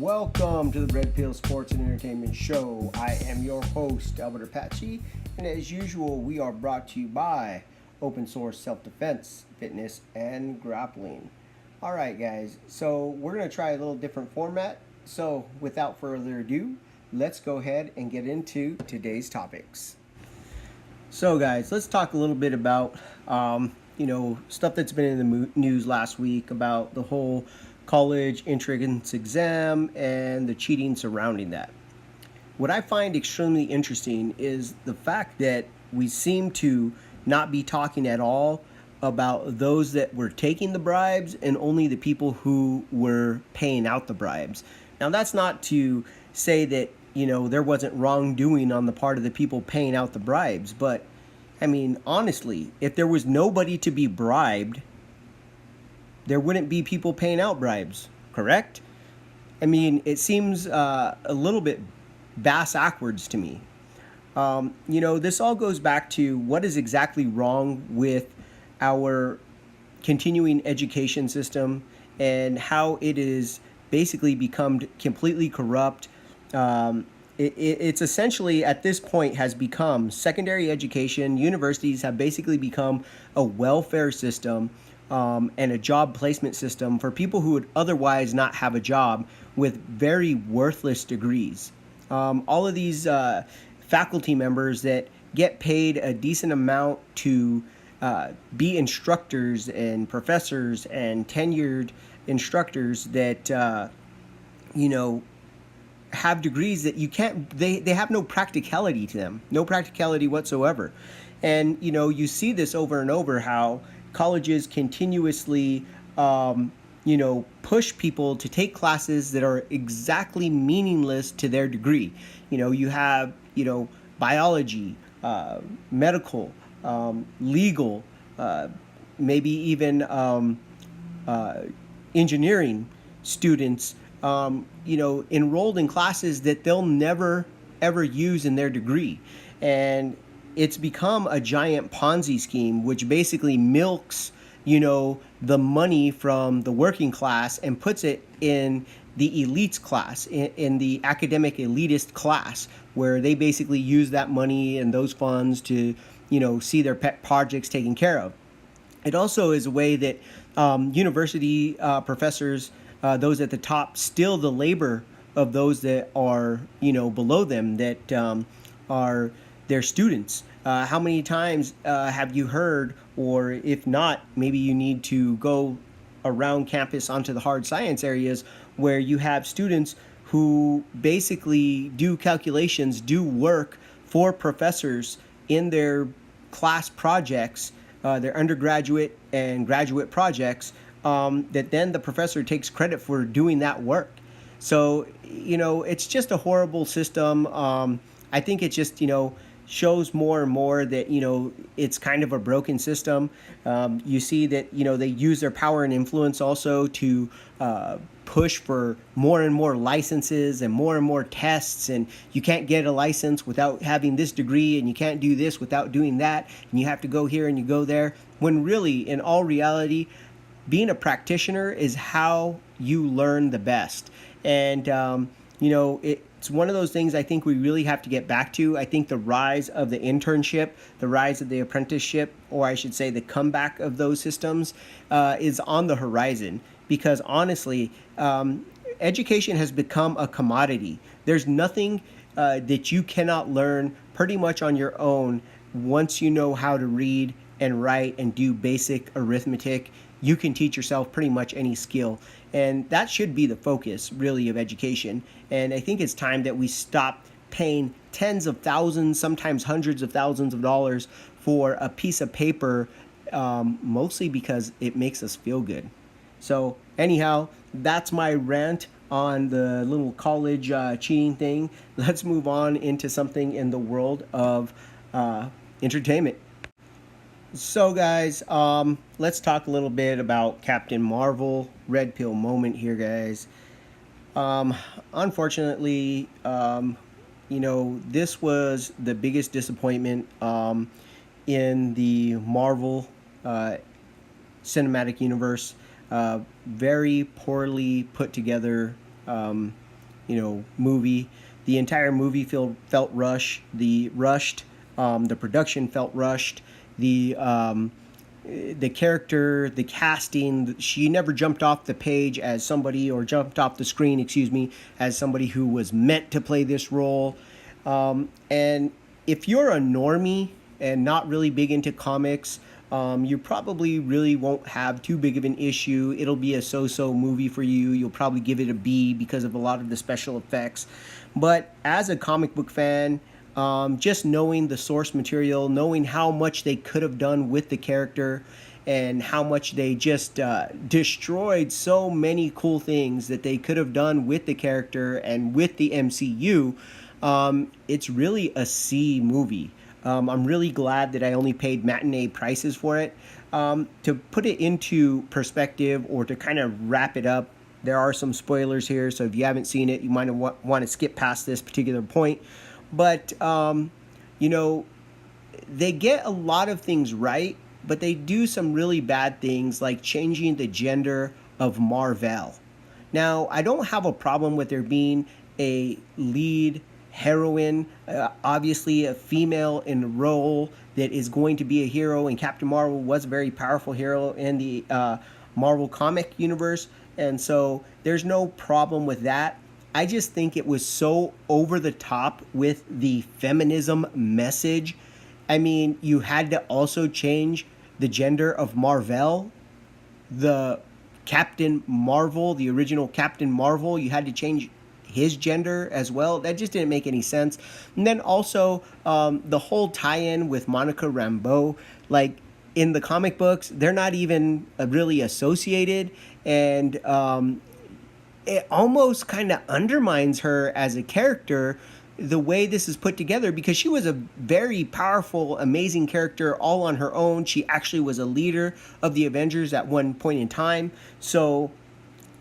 Welcome to the Red Pill Sports and Entertainment Show. I am your host, Albert Apache, and as usual, we are brought to you by Open Source Self-Defense, Fitness, and Grappling. Alright guys, so we're going to try a little different format. So without further ado, let's go ahead and get into today's topics. So guys, let's talk a little bit about stuff that's been in the news last week about the whole college entrance exam and the cheating surrounding that. What I find extremely interesting is the fact that we seem to not be talking at all about those that were taking the bribes and only the people who were paying out the bribes. Now that's not to say that there wasn't wrongdoing on the part of the people paying out the bribes, but I mean honestly, if there was nobody to be bribed, there wouldn't be people paying out bribes, correct? I mean, it seems a little bit bass-ackwards to me. This all goes back to what is exactly wrong with our continuing education system and how it is basically become completely corrupt. It's essentially, at this point, has become secondary education. Universities have basically become a welfare system and a job placement system for people who would otherwise not have a job with very worthless degrees. All of these faculty members that get paid a decent amount to be instructors and professors and tenured instructors that, have degrees that you can't, they have no practicality to them, no practicality whatsoever. And, you see this over and over, how colleges continuously, push people to take classes that are exactly meaningless to their degree. You have, biology, medical, legal, maybe even engineering students, enrolled in classes that they'll never, ever use in their degree. And it's become a giant Ponzi scheme, which basically milks, the money from the working class and puts it in the elites class, in the academic elitist class, where they basically use that money and those funds to, see their pet projects taken care of. It also is a way that university professors, those at the top, steal the labor of those that are, below them, that are their students. How many times have you heard, or if not, maybe you need to go around campus onto the hard science areas where you have students who basically do calculations, do work for professors in their class projects, their undergraduate and graduate projects, that then the professor takes credit for doing that work. So, it's just a horrible system. I think it just, shows more and more that, it's kind of a broken system. You see that, they use their power and influence also to push for more and more licenses and more tests, and you can't get a license without having this degree, and you can't do this without doing that, and you have to go here and you go there, when really, in all reality, being a practitioner is how you learn the best. And, it's one of those things I think we really have to get back to. I think the rise of the internship, the rise of the apprenticeship, or I should say the comeback of those systems, is on the horizon. Because honestly, education has become a commodity. There's nothing that you cannot learn pretty much on your own once you know how to read and write and do basic arithmetic. You can teach yourself pretty much any skill. And that should be the focus, really, of education. And I think it's time that we stop paying tens of thousands, sometimes hundreds of thousands of dollars for a piece of paper, mostly because it makes us feel good. So anyhow, that's my rant on the little college cheating thing. Let's move on into something in the world of entertainment. So guys, let's talk a little bit about Captain Marvel. Red pill moment here, guys. Unfortunately, this was the biggest disappointment in the Marvel cinematic universe. Very poorly put together movie. The entire movie felt rushed. The production felt rushed. The character, the casting, she never jumped off the page as somebody, or jumped off the screen, excuse me, as somebody who was meant to play this role. And if you're a normie and not really big into comics, you probably really won't have too big of an issue. It'll be a so-so movie for you. You'll probably give it a B because of a lot of the special effects. But as a comic book fan, just knowing the source material, knowing how much they could have done with the character, and how much they just destroyed so many cool things that they could have done with the character and with the MCU, it's really a C movie. I'm really glad that I only paid matinee prices for it. To put it into perspective, or to kind of wrap it up, there are some spoilers here, so if you haven't seen it, you might want to skip past this particular point. But, they get a lot of things right, but they do some really bad things, like changing the gender of Marvel. Now, I don't have a problem with there being a lead heroine, obviously a female in a role that is going to be a hero, and Captain Marvel was a very powerful hero in the Marvel comic universe, and so there's no problem with that. I just think it was so over the top with the feminism message. I mean, you had to also change the gender of Marvel, the Captain Marvel, the original Captain Marvel. You had to change his gender as well. That just didn't make any sense. And then also the whole tie-in with Monica Rambeau, like in the comic books, they're not even really associated, and it almost kind of undermines her as a character, the way this is put together, because she was a very powerful, amazing character all on her own. She actually was a leader of the Avengers at one point in time. So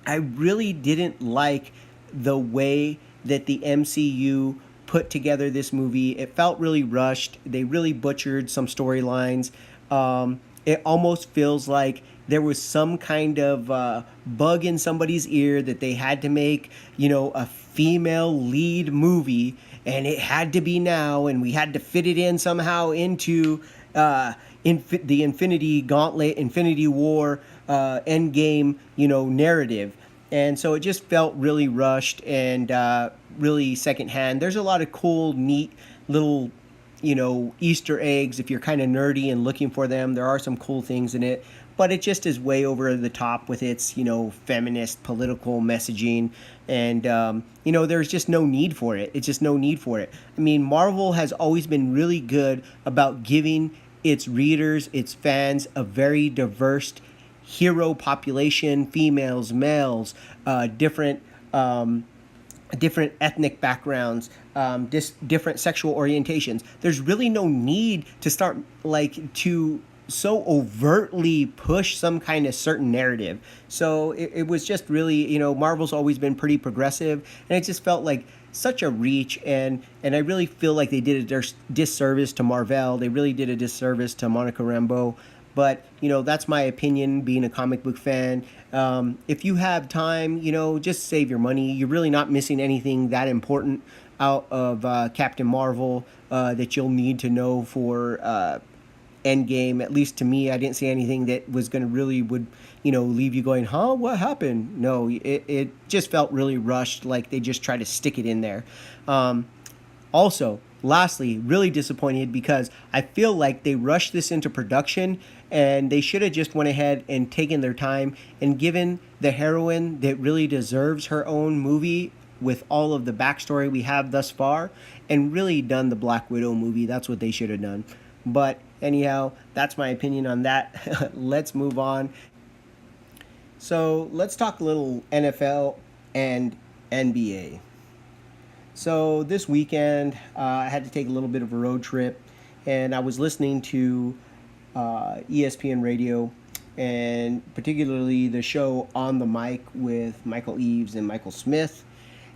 I really didn't like the way that the MCU put together this movie. It felt really rushed. They really butchered some storylines. It almost feels like there was some kind of bug in somebody's ear that they had to make, a female lead movie, and it had to be now, and we had to fit it in somehow into the Infinity Gauntlet, Infinity War, Endgame, narrative. And so it just felt really rushed and really secondhand. There's a lot of cool, neat little Easter eggs if you're kind of nerdy and looking for them. There are some cool things in it, but it just is way over the top with its feminist political messaging, and there's just no need for it. It's just no need for it. I mean, Marvel has always been really good about giving its readers, its fans, a very diverse hero population: females, males, different ethnic backgrounds, different sexual orientations. There's really no need to start to so overtly push some kind of certain narrative. So it was just really, Marvel's always been pretty progressive, and it just felt like such a reach, and I really feel like they did a disservice to Marvel. They really did a disservice to Monica Rambeau. But, that's my opinion, being a comic book fan. If you have time, just save your money. You're really not missing anything that important out of Captain Marvel that you'll need to know for Endgame. At least to me, I didn't see anything that was going to really would, leave you going, huh, what happened? No, it just felt really rushed, like they just tried to stick it in there. Also, lastly, really disappointed because I feel like they rushed this into production, and they should have just went ahead and taken their time and given the heroine that really deserves her own movie with all of the backstory we have thus far, and really done the Black Widow movie. That's what they should have done. But anyhow, that's my opinion on that. Let's move on. So let's talk a little NFL and NBA. So this weekend, I had to take a little bit of a road trip, and I was listening to ESPN radio, and particularly the show On the Mic with Michael Eaves and Michael Smith.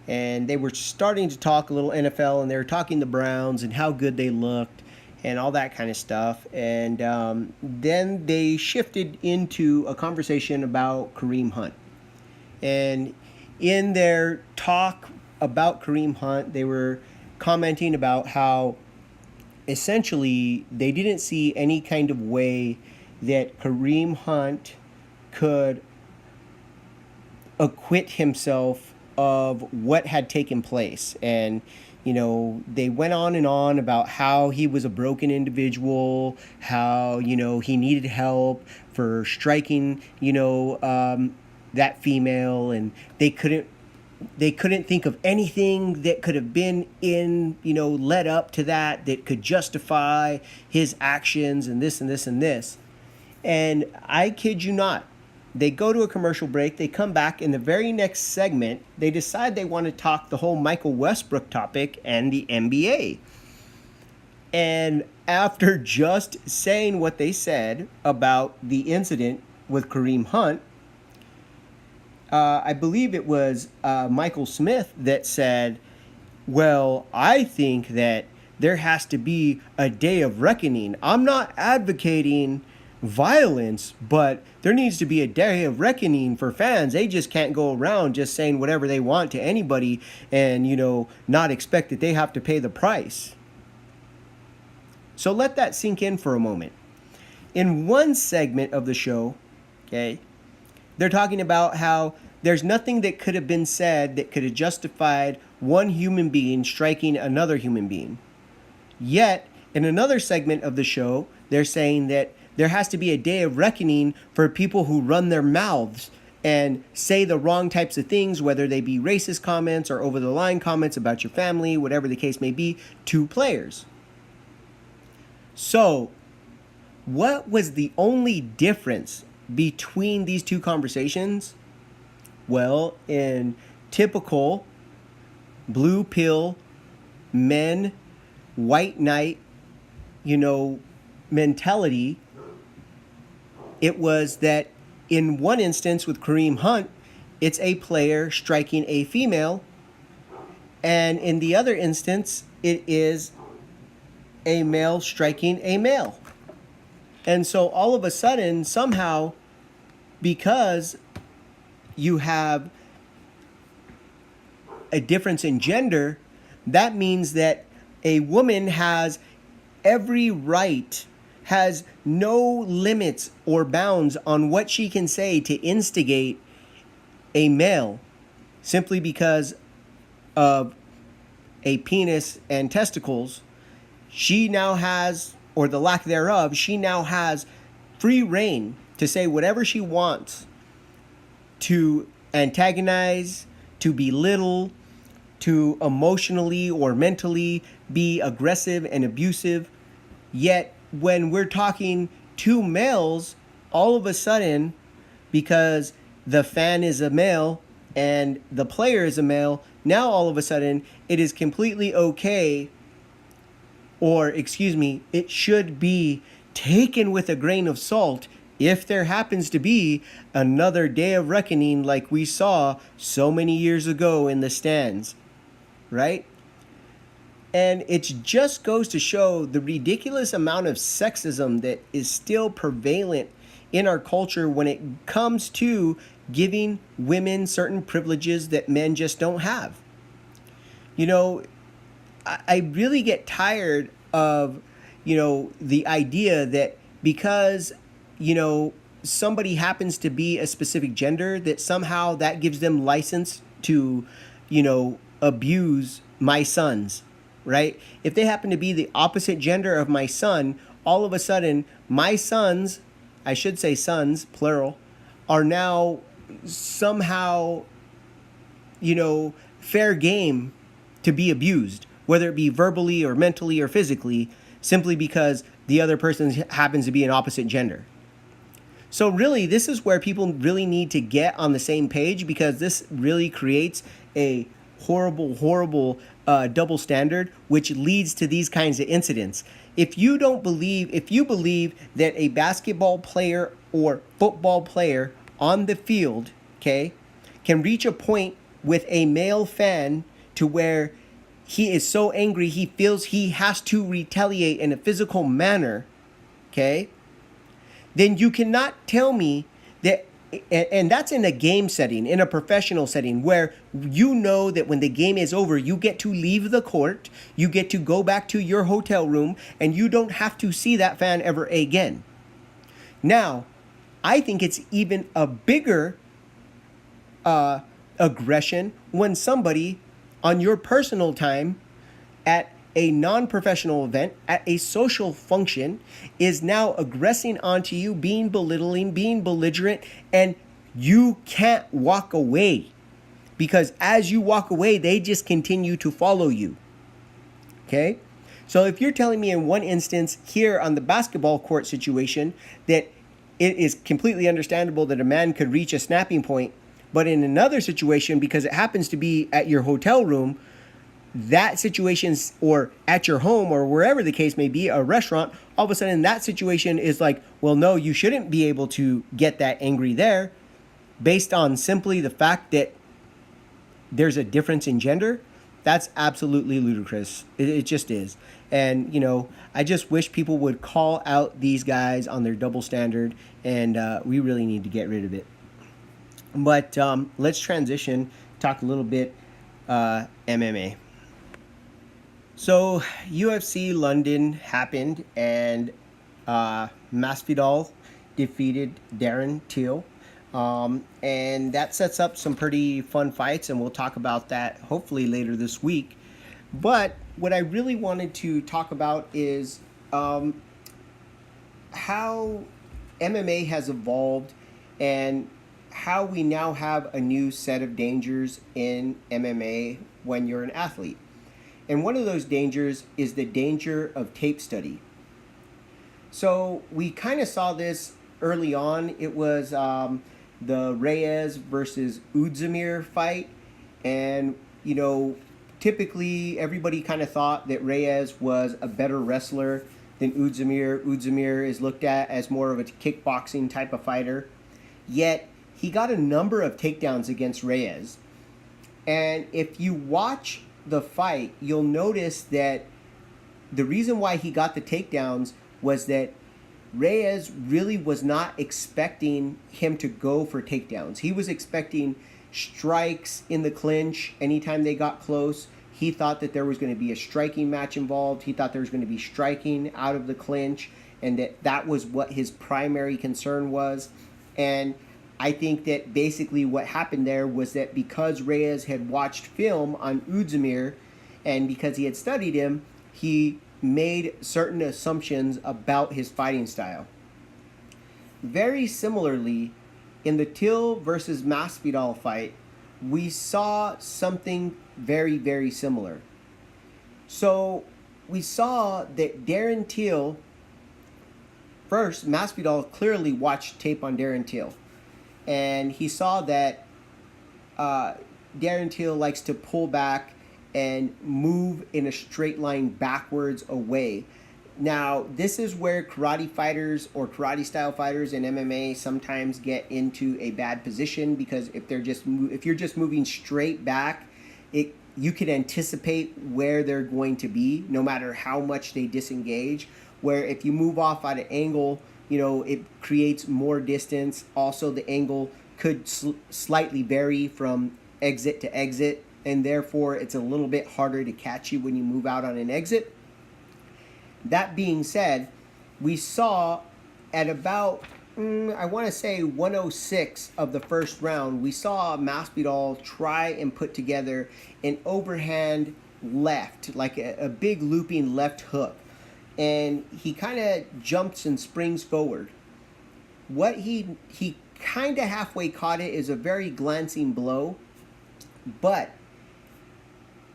And they were starting to talk a little NFL, and they were talking the Browns and how good they looked and all that kind of stuff. And then they shifted into a conversation about Kareem Hunt. And in their talk, about Kareem Hunt. They were commenting about how essentially they didn't see any kind of way that Kareem Hunt could acquit himself of what had taken place. And they went on and on about how he was a broken individual, how he needed help for striking that female, and they couldn't think of anything that could have been led up to that could justify his actions, and this and this and this. And I kid you not, they go to a commercial break, they come back, in the very next segment, they decide they want to talk the whole Michael Westbrook topic and the NBA. And after just saying what they said about the incident with Kareem Hunt, I believe it was Michael Smith that said, well, I think that there has to be a day of reckoning. I'm not advocating violence, but there needs to be a day of reckoning for fans. They just can't go around just saying whatever they want to anybody and, not expect that they have to pay the price. So let that sink in for a moment. In one segment of the show, okay, they're talking about how there's nothing that could have been said that could have justified one human being striking another human being. Yet, in another segment of the show, they're saying that there has to be a day of reckoning for people who run their mouths and say the wrong types of things, whether they be racist comments or over-the-line comments about your family, whatever the case may be, to players. So, what was the only difference between these two conversations? Well, in typical blue pill men, white knight, mentality, it was that in one instance with Kareem Hunt, it's a player striking a female, and in the other instance, it is a male striking a male. And so all of a sudden, somehow, because you have a difference in gender, that means that a woman has every right, has no limits or bounds on what she can say to instigate a male simply because of a penis and testicles. She now has, or the lack thereof, she now has free reign to say whatever she wants, to antagonize, to belittle, to emotionally or mentally be aggressive and abusive. Yet when we're talking to males, all of a sudden, because the fan is a male and the player is a male, now all of a sudden it is completely okay, or it should be taken with a grain of salt if there happens to be another day of reckoning like we saw so many years ago in the stands, right? And it just goes to show the ridiculous amount of sexism that is still prevalent in our culture when it comes to giving women certain privileges that men just don't have. I really get tired of, the idea that because, somebody happens to be a specific gender, that somehow that gives them license to, abuse my sons, right? If they happen to be the opposite gender of my son, all of a sudden, my sons, I should say sons, plural, are now somehow, fair game to be abused, whether it be verbally or mentally or physically, simply because the other person happens to be an opposite gender. So really, this is where people really need to get on the same page, because this really creates a horrible double standard, which leads to these kinds of incidents. If you believe that a basketball player or football player on the field, okay, can reach a point with a male fan to where he is so angry he feels he has to retaliate in a physical manner, okay, then you cannot tell me that and that's in a game setting, in a professional setting, where you know that when the game is over, you get to leave the court, you get to go back to your hotel room, and you don't have to see that fan ever again. Now, I think it's even a bigger aggression when somebody on your personal time at a non-professional event, at a social function, is now aggressing onto you, being belittling, being belligerent, and you can't walk away. Because as you walk away, they just continue to follow you. Okay? So if you're telling me in one instance here on the basketball court situation that it is completely understandable that a man could reach a snapping point, but in another situation, because it happens to be at your hotel room, that situation, or at your home, or wherever the case may be, a restaurant, all of a sudden that situation is like, well, no, you shouldn't be able to get that angry there based on simply the fact that there's a difference in gender. That's absolutely ludicrous. It just is. And, I just wish people would call out these guys on their double standard, and we really need to get rid of it. But let's transition, talk a little bit MMA. So UFC London happened, and Masvidal defeated Darren Till. And that sets up some pretty fun fights, and we'll talk about that hopefully later this week. But what I really wanted to talk about is how MMA has evolved, and how we now have a new set of dangers in MMA when you're an athlete. And one of those dangers is the danger of tape study. So we kind of saw this early on. It was the Reyes versus Uzdemir fight. And, typically everybody kind of thought that Reyes was a better wrestler than Uzdemir. Uzdemir is looked at as more of a kickboxing type of fighter. Yet he got a number of takedowns against Reyes. And if you watch the fight, you'll notice that the reason why he got the takedowns was that Reyes really was not expecting him to go for takedowns. He was expecting strikes in the clinch anytime they got close. He thought that there was going to be a striking match involved. He thought there was going to be striking out of the clinch, and that was what his primary concern was. And I think that basically what happened there was that because Reyes had watched film on Uzdemir, and because he had studied him, he made certain assumptions about his fighting style. Very similarly, in the Till versus Masvidal fight, we saw something very, very similar. So we saw that Darren Till, first, Masvidal clearly watched tape on Darren Till. And he saw that Darren Till likes to pull back and move in a straight line backwards away. Now, this is where karate fighters or karate style fighters in MMA sometimes get into a bad position, because if you're just moving straight back, you can anticipate where they're going to be no matter how much they disengage. Where if you move off at an angle, it creates more distance. Also, the angle could slightly vary from exit to exit, and therefore it's a little bit harder to catch you when you move out on an exit. That being said, we saw at about, I want to say 106 of the first round, we saw Masvidal try and put together an overhand left, like a big looping left hook. And he kind of jumps and springs forward. What he kind of halfway caught it is a very glancing blow, but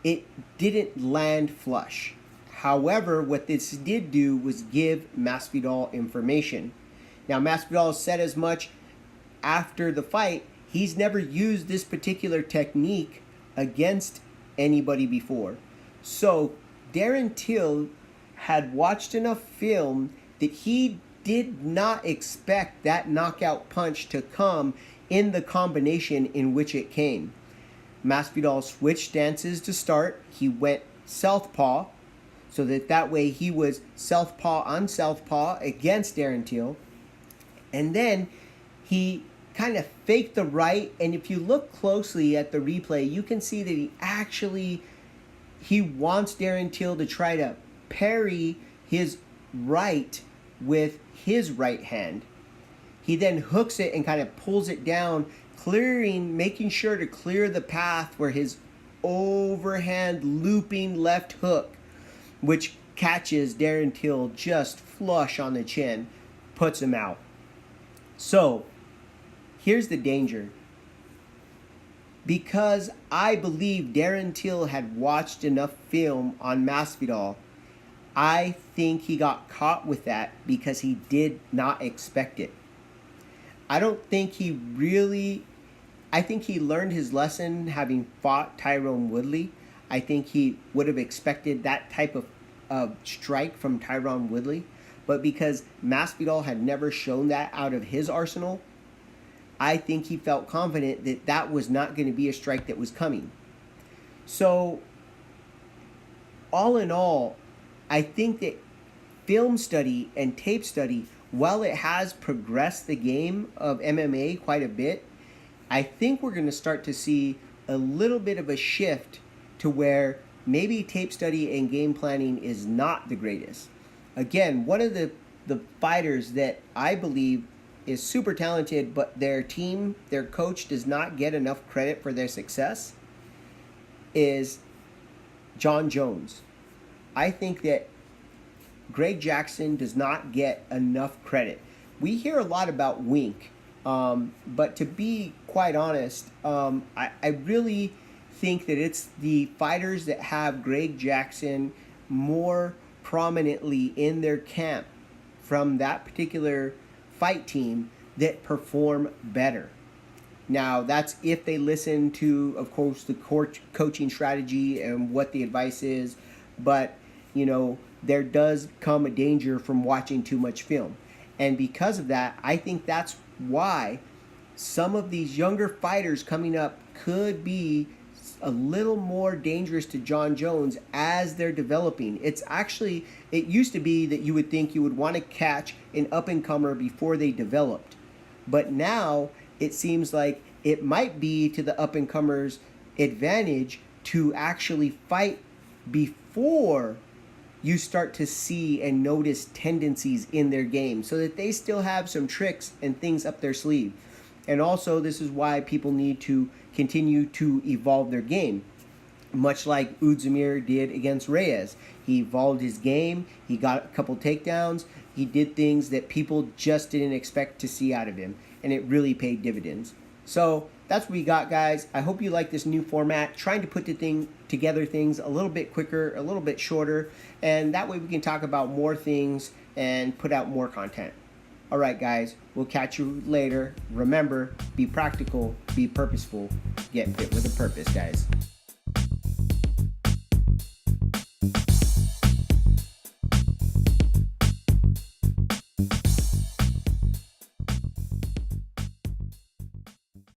it didn't land flush. However, what this did do was give Masvidal information. Now, Masvidal said as much after the fight. He's never used this particular technique against anybody before. So Darren Till had watched enough film that he did not expect that knockout punch to come in the combination in which it came. Masvidal switched stances to start. He went southpaw, so that way he was southpaw on southpaw against Darren Till. And then he kind of faked the right, and if you look closely at the replay, you can see that he wants Darren Till to try to parry his right with his right hand. He then hooks it and kind of pulls it down, making sure to clear the path for his overhand looping left hook, which catches Darren Till just flush on the chin, puts him out. So, here's the danger. Because I believe Darren Till had watched enough film on Masvidal, I think he got caught with that because he did not expect it. I think he learned his lesson having fought Tyron Woodley. I think he would have expected that type of strike from Tyron Woodley. But because Masvidal had never shown that out of his arsenal, I think he felt confident that that was not going to be a strike that was coming. So, all in all, I think that film study and tape study, while it has progressed the game of MMA quite a bit, I think we're going to start to see a little bit of a shift to where maybe tape study and game planning is not the greatest. Again, one of the fighters that I believe is super talented, but their team, their coach does not get enough credit for their success, is Jon Jones. I think that Greg Jackson does not get enough credit. We hear a lot about Wink, but to be quite honest, I really think that it's the fighters that have Greg Jackson more prominently in their camp from that particular fight team that perform better. Now, that's if they listen to, of course, the coaching strategy and what the advice is, but, you know, there does come a danger from watching too much film. And because of that, I think that's why some of these younger fighters coming up could be a little more dangerous to Jon Jones as they're developing. It used to be that you would think you would want to catch an up-and-comer before they developed. But now it seems like it might be to the up-and-comer's advantage to actually fight before you start to see and notice tendencies in their game so that they still have some tricks and things up their sleeve. And also, this is why people need to continue to evolve their game. Much like Udzamir did against Reyes. He evolved his game, he got a couple takedowns, he did things that people just didn't expect to see out of him, and it really paid dividends. So that's what we got, guys. I hope you like this new format, trying to put together things a little bit quicker, a little bit shorter, and that way we can talk about more things and put out more content. All right, guys, we'll catch you later. Remember, be practical, be purposeful, get fit with a purpose, guys.